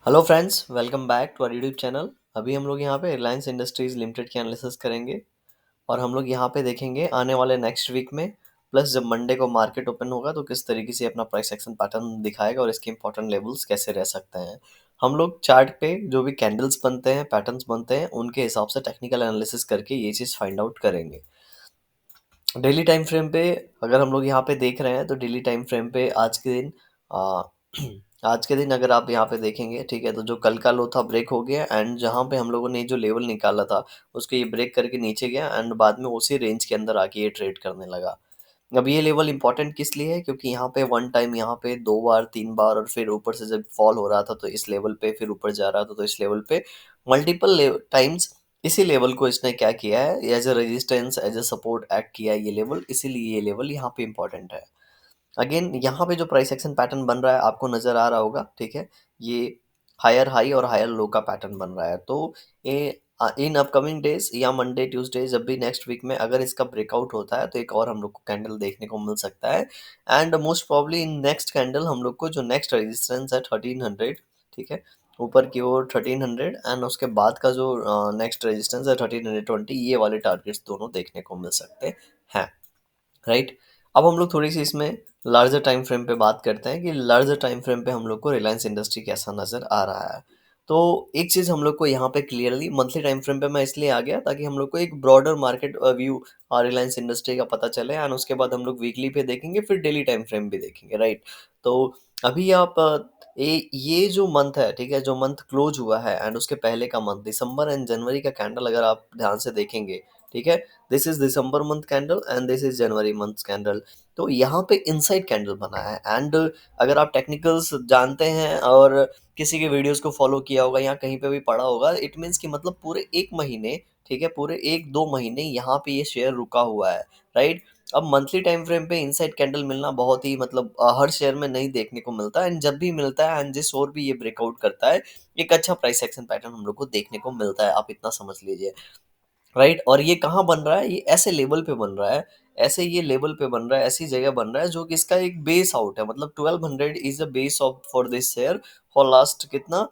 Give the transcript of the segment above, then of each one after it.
Hello friends, welcome back to our YouTube channel. अभी हम लोग यहाँ पे रिलायंस इंडस्ट्रीज लिमिटेड की एनालिसिस करेंगे और हम लोग यहाँ पे देखेंगे आने वाले नेक्स्ट वीक में, प्लस जब मंडे को मार्केट ओपन होगा तो किस तरीके से अपना प्राइस एक्शन पैटर्न दिखाएगा और इसके इंपॉर्टेंट लेवल्स कैसे रह सकते हैं। हम लोग चार्ट पे जो भी कैंडल्स बनते हैं, पैटर्न्स बनते हैं, उनके हिसाब से टेक्निकल एनालिसिस करके ये चीज़ फाइंड आउट करेंगे। डेली टाइम फ्रेम पे अगर हम लोग यहाँ पे देख रहे हैं तो डेली टाइम फ्रेम पे आज के दिन आ, आज के दिन अगर आप यहाँ पे देखेंगे, ठीक है, तो जो कल का लो था ब्रेक हो गया एंड जहाँ पे हम लोगों ने जो लेवल निकाला था उसको ये ब्रेक करके नीचे गया एंड बाद में उसी रेंज के अंदर आके ये ट्रेड करने लगा। अब ये लेवल इंपॉर्टेंट किस लिए है, क्योंकि यहाँ पे वन टाइम, यहाँ पे दो बार, तीन बार और फिर ऊपर से जब फॉल हो रहा था तो इस लेवल पे, फिर ऊपर जा रहा था तो इस लेवल पे, मल्टीपल टाइम्स इसी लेवल को इसने क्या किया है, as a resistance, as a support act किया है ये लेवल, इसीलिए ये लेवल यहाँ पे इंपॉर्टेंट है। अगेन यहाँ पे जो प्राइस एक्शन पैटर्न बन रहा है आपको नजर आ रहा होगा, ठीक है, ये हायर हाई और हायर लो का पैटर्न बन रहा है। तो ये इन अपकमिंग डेज या मंडे ट्यूसडे जब भी नेक्स्ट वीक में अगर इसका ब्रेकआउट होता है तो एक और हम लोग को कैंडल देखने को मिल सकता है। And most probably in next candle हम लोग को जो नेक्स्ट रेजिस्टेंस है 1300, ठीक है, ऊपर की ओर 1300 एंड उसके बाद का जो नेक्स्ट रेजिस्टेंस है 1320, ये वाले टारगेट्स दोनों देखने को मिल सकते हैं। राइट। अब हम लोग थोड़ी सी इसमें लार्जर टाइम फ्रेम पे बात करते हैं कि लार्जर टाइम फ्रेम पे हम लोग को रिलायंस इंडस्ट्री कैसा नज़र आ रहा है। तो एक चीज़ हम लोग को यहाँ पे क्लियरली मंथली टाइम फ्रेम पे मैं इसलिए आ गया ताकि हम लोग को एक broader market view Reliance industry का पता चले एंड उसके बाद हम लोग वीकली पे देखेंगे, फिर डेली टाइम फ्रेम भी देखेंगे। राइट। तो अभी आप ये जो मंथ है, ठीक है, जो मंथ क्लोज हुआ है एंड उसके पहले का मंथ दिसंबर एंड जनवरी का कैंडल अगर आप ध्यान से देखेंगे, ठीक है, this is December month candle and this is January month candle. तो यहाँ पे इनसाइड कैंडल बना है एंड अगर आप टेक्निकल्स जानते हैं और किसी के वीडियोस को फॉलो किया होगा या कहीं पे भी पढ़ा होगा, इट मीन्स कि मतलब पूरे एक महीने, ठीक है, पूरे एक दो महीने यहाँ पे ये शेयर रुका हुआ है। राइट। अब मंथली टाइम फ्रेम पे इनसाइड कैंडल मिलना बहुत ही मतलब हर शेयर में नहीं देखने को मिलता है एंड जब भी मिलता है एंड जिस और भी ये ब्रेकआउट करता है, एक अच्छा प्राइस एक्शन पैटर्न हम लोग को देखने को मिलता है, आप इतना समझ लीजिए। राइट। और ये कहाँ बन रहा है, ये ऐसे लेवल पे बन रहा है, ऐसे ये लेवल पे बन रहा है, ऐसी जगह बन रहा है जो कि इसका एक बेस आउट है, मतलब 1200 is a base of for this share for last कितना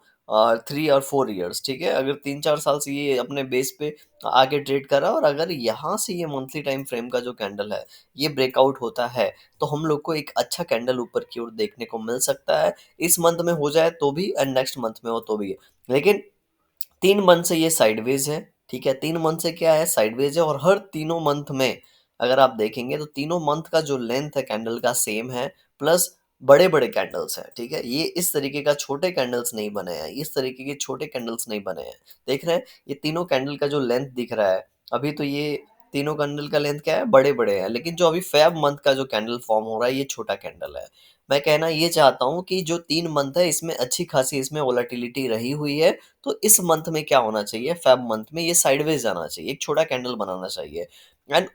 3 और 4 ईयर्स, ठीक है, अगर 3-4 साल से ये अपने बेस पे आगे ट्रेड कर रहा है और अगर यहाँ से ये मंथली टाइम फ्रेम का जो कैंडल है ये ब्रेकआउट होता है तो हम लोग को एक अच्छा कैंडल ऊपर की ओर देखने को मिल सकता है। इस मंथ में हो जाए तो भी एंड नेक्स्ट मंथ में हो तो भी। लेकिन 3 मंथ से ये साइडवेज है, ठीक है, 3 मंथ से क्या है, साइडवेज है और हर तीनों मंथ में अगर आप देखेंगे तो तीनों मंथ का जो लेंथ है कैंडल का सेम है, प्लस बड़े बड़े कैंडल्स हैं, ठीक है, ये इस तरीके का छोटे कैंडल्स नहीं बने हैं, इस तरीके के छोटे कैंडल्स नहीं बने हैं। देख रहे हैं ये तीनों कैंडल का जो लेंथ दिख रहा है अभी, तो ये तीनों कैंडल का लेंथ क्या है, बड़े बड़े हैं, लेकिन जो अभी फेब मंथ का जो कैंडल फॉर्म हो रहा है ये छोटा कैंडल है। मैं कहना ये चाहता हूँ कि जो 3 मंथ है इसमें अच्छी खासी इसमें वोलेटिलिटी रही हुई है, तो इस मंथ में क्या होना चाहिए, फेब मंथ में ये साइडवेज जाना चाहिए, एक छोटा कैंडल बनाना चाहिए एंड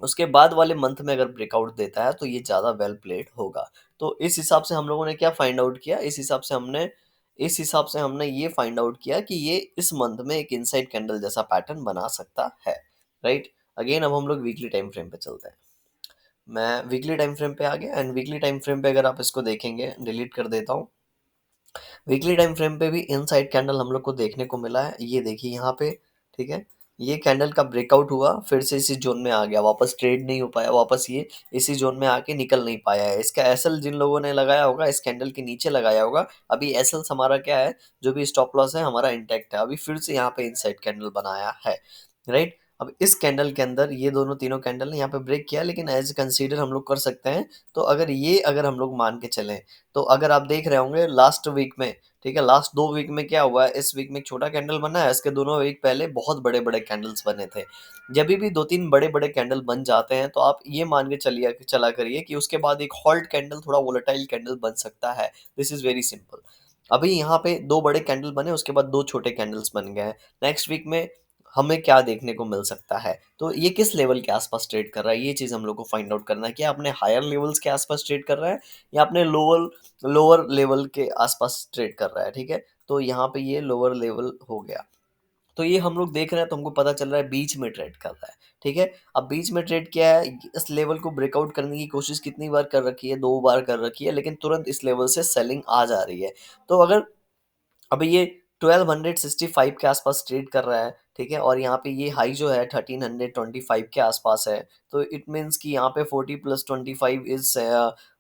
उसके बाद वाले मंथ में अगर ब्रेकआउट देता है तो ये ज़्यादा वेल प्लेड होगा। तो इस हिसाब से हम लोगों ने क्या फाइंड आउट किया, इस हिसाब से हमने ये फाइंड आउट किया कि ये इस मंथ में एक इनसाइड कैंडल जैसा पैटर्न बना सकता है। राइट। अगेन अब हम लोग वीकली टाइम फ्रेम पे चलते हैं। मैं वीकली टाइम फ्रेम पे आ गया एंड वीकली टाइम फ्रेम पे अगर आप इसको देखेंगे, डिलीट कर देता हूँ, वीकली टाइम फ्रेम पे भी इनसाइड कैंडल हम लोग को देखने को मिला है, ये देखिए यहाँ पे, ठीक है, ये कैंडल का ब्रेकआउट हुआ फिर से इसी जोन में आ गया, वापस ट्रेड नहीं हो पाया, वापस ये इसी जोन में आके निकल नहीं पाया है। इसका एसएल जिन लोगों ने लगाया होगा इस कैंडल के नीचे लगाया होगा, अभी एसएल हमारा क्या है, जो भी स्टॉप लॉस है हमारा इंटैक्ट है, अभी फिर से यहाँ पे इनसाइड कैंडल बनाया है। राइट। अब इस कैंडल के अंदर ये दोनों तीनों कैंडल ने यहाँ पे ब्रेक किया, लेकिन एज कंसीडर हम लोग कर सकते हैं। तो अगर हम लोग मान के चलें तो अगर आप देख रहे होंगे लास्ट वीक में, ठीक है, लास्ट 2 वीक में क्या हुआ है, इस वीक में एक छोटा कैंडल बना है, इसके दोनों वीक पहले बहुत बड़े बड़े कैंडल्स बने थे। जब भी दो तीन बड़े बड़े कैंडल बन जाते हैं तो आप ये मान के चलिए चला करिए कि उसके बाद एक हॉल्ट कैंडल, थोड़ा वोलेटाइल कैंडल बन सकता है। This is very simple. अभी यहाँ पे दो बड़े कैंडल बने, उसके बाद दो छोटे कैंडल्स बन गए हैं। नेक्स्ट वीक में हमें क्या देखने को मिल सकता है, तो ये किस लेवल के आसपास ट्रेड कर रहा है, ये चीज हम लोग को फाइंड आउट करना है, कि अपने हायर लेवल्स के आसपास ट्रेड कर रहा है या अपने लोअर लोअर लेवल के आसपास ट्रेड कर रहा है। ठीक है, तो यहाँ पे ये लोअर लेवल हो गया। तो ये हम लोग देख रहे हैं तो हमको पता चल रहा है बीच में ट्रेड कर रहा है, ठीक है। अब बीच में ट्रेड क्या है, इस लेवल को ब्रेकआउट करने की कोशिश कितनी बार कर रखी है, 2 बार कर रखी है, लेकिन तुरंत इस लेवल से सेलिंग आ जा रही है। तो अगर अभी ये 1265 के आसपास ट्रेड कर रहा है, ठीक है, और यहाँ पे ये हाई जो है 1325 के आसपास है, तो इट मीन्स कि यहाँ पे 40 प्लस 25 इज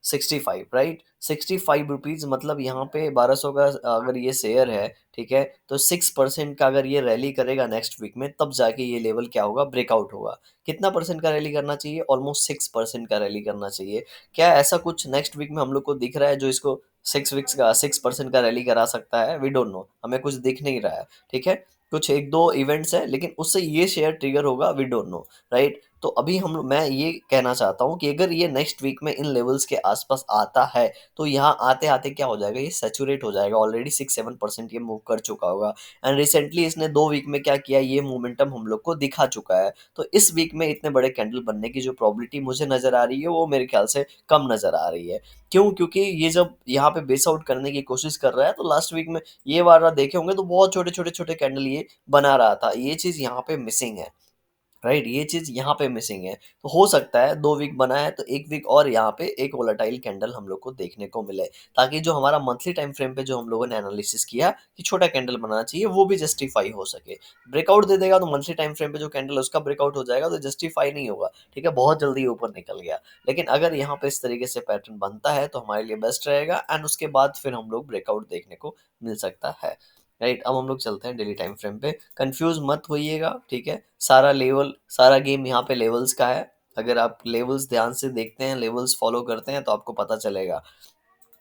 65, राइट। 65 रुपीज, मतलब यहाँ पे 1200 का अगर ये शेयर है, ठीक है, तो 6% का अगर ये रैली करेगा नेक्स्ट वीक में, तब जाके ये लेवल क्या होगा, ब्रेकआउट होगा। कितना परसेंट का रैली करना चाहिए, ऑलमोस्ट 6% का रैली करना चाहिए। क्या ऐसा कुछ नेक्स्ट वीक में हम लोग को दिख रहा है जो इसको 6% का रैली करा सकता है? वी डोंट नो, हमें कुछ दिख नहीं रहा है, ठीक है। कुछ एक दो इवेंट्स है, लेकिन उससे ये शेयर ट्रिगर होगा, वी डोंट नो, राइट। तो अभी मैं ये कहना चाहता हूँ कि अगर ये नेक्स्ट वीक में इन लेवल्स के आसपास आता है, तो यहाँ आते आते क्या हो जाएगा, ये सेचुरेट हो जाएगा, ऑलरेडी 6-7% ये मूव कर चुका होगा। एंड रिसेंटली इसने 2 वीक में क्या किया, ये मोमेंटम हम लोग को दिखा चुका है। तो इस वीक में इतने बड़े कैंडल बनने की जो प्रॉबिलिटी मुझे नजर आ रही है, वो मेरे ख्याल से कम नजर आ रही है। क्यों? क्योंकि ये जब यहाँ पे बेस आउट करने की कोशिश कर रहा है, तो लास्ट वीक में ये वाला देखे होंगे तो बहुत छोटे छोटे छोटे कैंडल ये बना रहा था, ये चीज यहाँ पे मिसिंग है, राइट। ये चीज यहाँ पे मिसिंग है। तो हो सकता है 2 वीक बना है तो 1 वीक और यहाँ पे एक वोलेटाइल कैंडल हम लोग को देखने को मिले, ताकि जो हमारा मंथली टाइम फ्रेम पे जो हम लोगों ने एनालिसिस किया कि छोटा कैंडल बनाना चाहिए, वो भी जस्टिफाई हो सके। ब्रेकआउट दे देगा तो मंथली टाइम फ्रेम पे जो कैंडल है उसका ब्रेकआउट हो जाएगा, तो जस्टिफाई नहीं होगा, ठीक है, बहुत जल्दी ऊपर निकल गया। लेकिन अगर यहाँ पे इस तरीके से पैटर्न बनता है तो हमारे लिए बेस्ट रहेगा, एंड उसके बाद फिर हम लोग ब्रेकआउट देखने को मिल सकता है, राइट। अब हम लोग चलते हैं डेली टाइम फ्रेम पे। कंफ्यूज मत होइएगा, ठीक है। सारा गेम यहाँ पे लेवल्स का है। अगर आप लेवल्स ध्यान से देखते हैं, लेवल्स फॉलो करते हैं, तो आपको पता चलेगा,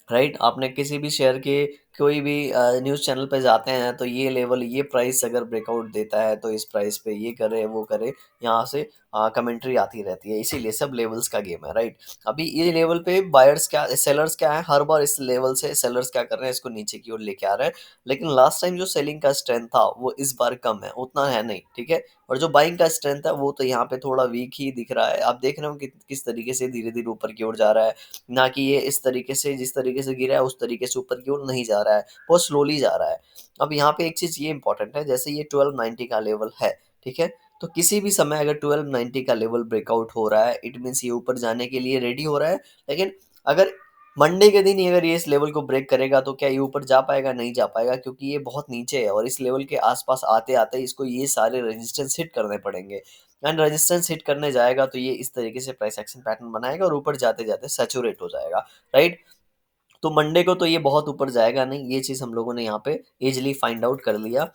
राइट। आपने किसी भी शेयर के कोई भी न्यूज़ चैनल पे जाते हैं तो ये लेवल, ये प्राइस अगर ब्रेकआउट देता है तो इस प्राइस पे ये करे वो करे, यहाँ से कमेंट्री आती रहती है। इसीलिए सब लेवल्स का गेम है, राइट। अभी ये लेवल पे बायर्स क्या, सेलर्स क्या है, हर बार इस लेवल से सेलर्स क्या कर रहे हैं, इसको नीचे की ओर लेके आ रहे हैं। लेकिन लास्ट टाइम जो सेलिंग का स्ट्रेंथ था वो इस बार कम है, उतना है नहीं, ठीक है। और जो बाइंग का स्ट्रेंथ है वो तो यहाँ पे थोड़ा वीक ही दिख रहा है। आप देख रहे हो कि किस तरीके से धीरे धीरे ऊपर की ओर जा रहा है, ना कि ये इस तरीके से, जिस तरीके से गिरा है उस तरीके से ऊपर की ओर नहीं जा रहा है, बहुत स्लोली जा रहा है। अब यहाँ पे एक चीज ये इंपॉर्टेंट है, जैसे ये 1290 का लेवल है, ठीक है, तो किसी भी समय अगर 1290 का लेवल ब्रेकआउट हो रहा है, इट मीन्स ये ऊपर जाने के लिए रेडी हो रहा है। लेकिन अगर मंडे के दिन ही अगर ये इस लेवल को ब्रेक करेगा तो क्या ये ऊपर जा पाएगा? नहीं जा पाएगा, क्योंकि ये बहुत नीचे है और इस लेवल के आसपास आते आते इसको ये सारे रेजिस्टेंस हिट करने पड़ेंगे। एंड रेजिस्टेंस हिट करने जाएगा तो ये इस तरीके से प्राइस एक्शन पैटर्न बनाएगा और ऊपर जाते जाते सैचुरेट हो जाएगा, राइट। तो मंडे को तो ये बहुत ऊपर जाएगा नहीं, ये चीज़ हम लोगों ने यहाँ पे इजीली फाइंड आउट कर लिया।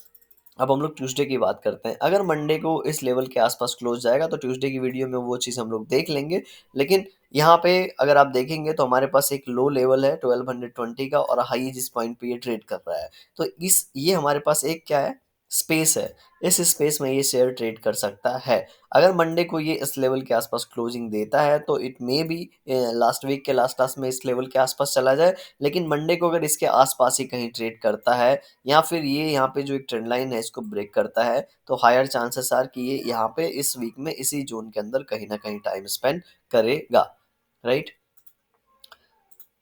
अब हम लोग ट्यूसडे की बात करते हैं। अगर मंडे को इस लेवल के आसपास क्लोज जाएगा तो ट्यूसडे की वीडियो में वो चीज़ हम लोग देख लेंगे। लेकिन यहाँ पे अगर आप देखेंगे तो हमारे पास एक लो लेवल है 1220 का, और हाई जिस पॉइंट पे ये ट्रेड कर रहा है, तो इस ये हमारे पास एक क्या है, स्पेस है। इस स्पेस में ये शेयर ट्रेड कर सकता है। अगर मंडे को ये इस लेवल के आसपास क्लोजिंग देता है तो it may be last week के लास्ट लास्ट में इस लेवल के आसपास चला जाए। लेकिन मंडे को अगर इसके आसपास ही कहीं ट्रेड करता है, या फिर ये यहाँ पे जो एक ट्रेंड लाइन है इसको ब्रेक करता है, तो हायर चांसेस आर कि ये यहाँ पे इस वीक में इसी जोन के अंदर कहीं ना कहीं टाइम स्पेंड करेगा, राइट।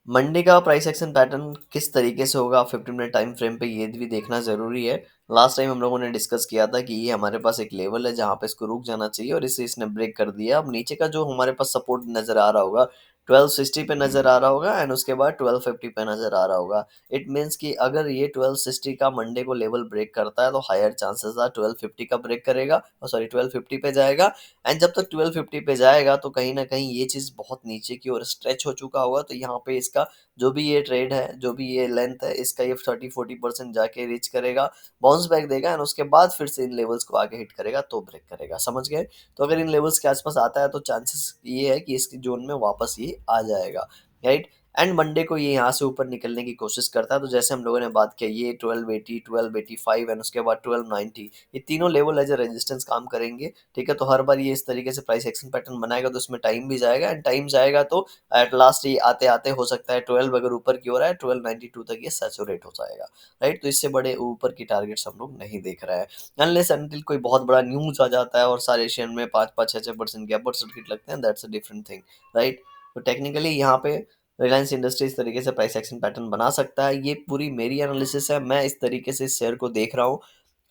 मंडे का प्राइस एक्शन पैटर्न किस तरीके से होगा 15 मिनट टाइम फ्रेम पे, ये भी देखना ज़रूरी है। लास्ट टाइम हम लोगों ने डिस्कस किया था कि ये हमारे पास एक लेवल है जहाँ पे इसको रुक जाना चाहिए, और इसे इसने ब्रेक कर दिया। अब नीचे का जो हमारे पास सपोर्ट नज़र आ रहा होगा 1260 पे नज़र आ रहा होगा, एंड उसके बाद 1250 पे नज़र आ रहा होगा। इट मीन्स कि अगर ये 1260 का मंडे को लेवल ब्रेक करता है तो हायर चांसेस है 1250 का ब्रेक करेगा, और सॉरी 1250 पे जाएगा। एंड जब तक 1250 पे जाएगा तो कहीं ना कहीं ये चीज़ बहुत नीचे की ओर स्ट्रेच हो चुका होगा, तो यहाँ पे इसका जो भी ये ट्रेड है, जो भी ये लेंथ है, इसका ये 30-40% जाके रीच करेगा, बाउंस बैक देगा, एंड उसके बाद फिर से इन लेवल्स को आगे हिट करेगा तो ब्रेक करेगा, समझ गए। तो अगर इन लेवल्स के आसपास आता है तो चांसेस ये है कि इसकी जोन में वापस ये आ जाएगा, राइट। एंड मंडे को ये यहाँ से ऊपर निकलने की कोशिश करता है, तो जैसे हम लोगों ने बात किया, ये 1280, 1285 एंड उसके बाद 1290, ये तीनों लेवल एज ए रेजिस्टेंस काम करेंगे, ठीक है। तो हर बार ये इस तरीके से प्राइस एक्शन पैटर्न बनाएगा तो उसमें टाइम भी जाएगा, एंड टाइम जाएगा तो एट लास्ट ये आते आते हो सकता है 12 अगर ऊपर की ओर है 1292 तक ये सैचुरेट हो जाएगा, राइट। तो इससे बड़े ऊपर की टारगेट्स हम लोग नहीं देख रहे हैं, अनलेस अनटिल कोई बहुत बड़ा न्यूज आ जाता है और सारे शेयर में 5-5 6-6% के अपर सर्किट लगते हैं, that's a different thing, right. तो टेक्निकली यहाँ पे रिलायंस इंडस्ट्री इस तरीके से प्राइस एक्शन पैटर्न बना सकता है। ये पूरी मेरी एनालिसिस है, मैं इस तरीके से इस शेयर को देख रहा हूँ।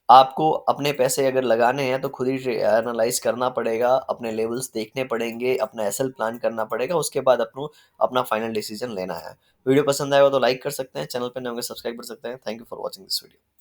आपको अपने पैसे अगर लगाने हैं तो खुद ही एनालाइज करना पड़ेगा, अपने लेवल्स देखने पड़ेंगे, अपना एसएल प्लान करना पड़ेगा, उसके बाद अपना फाइनल डिसीजन लेना है। वीडियो पसंद आया हो तो लाइक कर सकते हैं, चैनल पे नए होंगे सब्सक्राइब कर सकते हैं। Thank you for watching this video.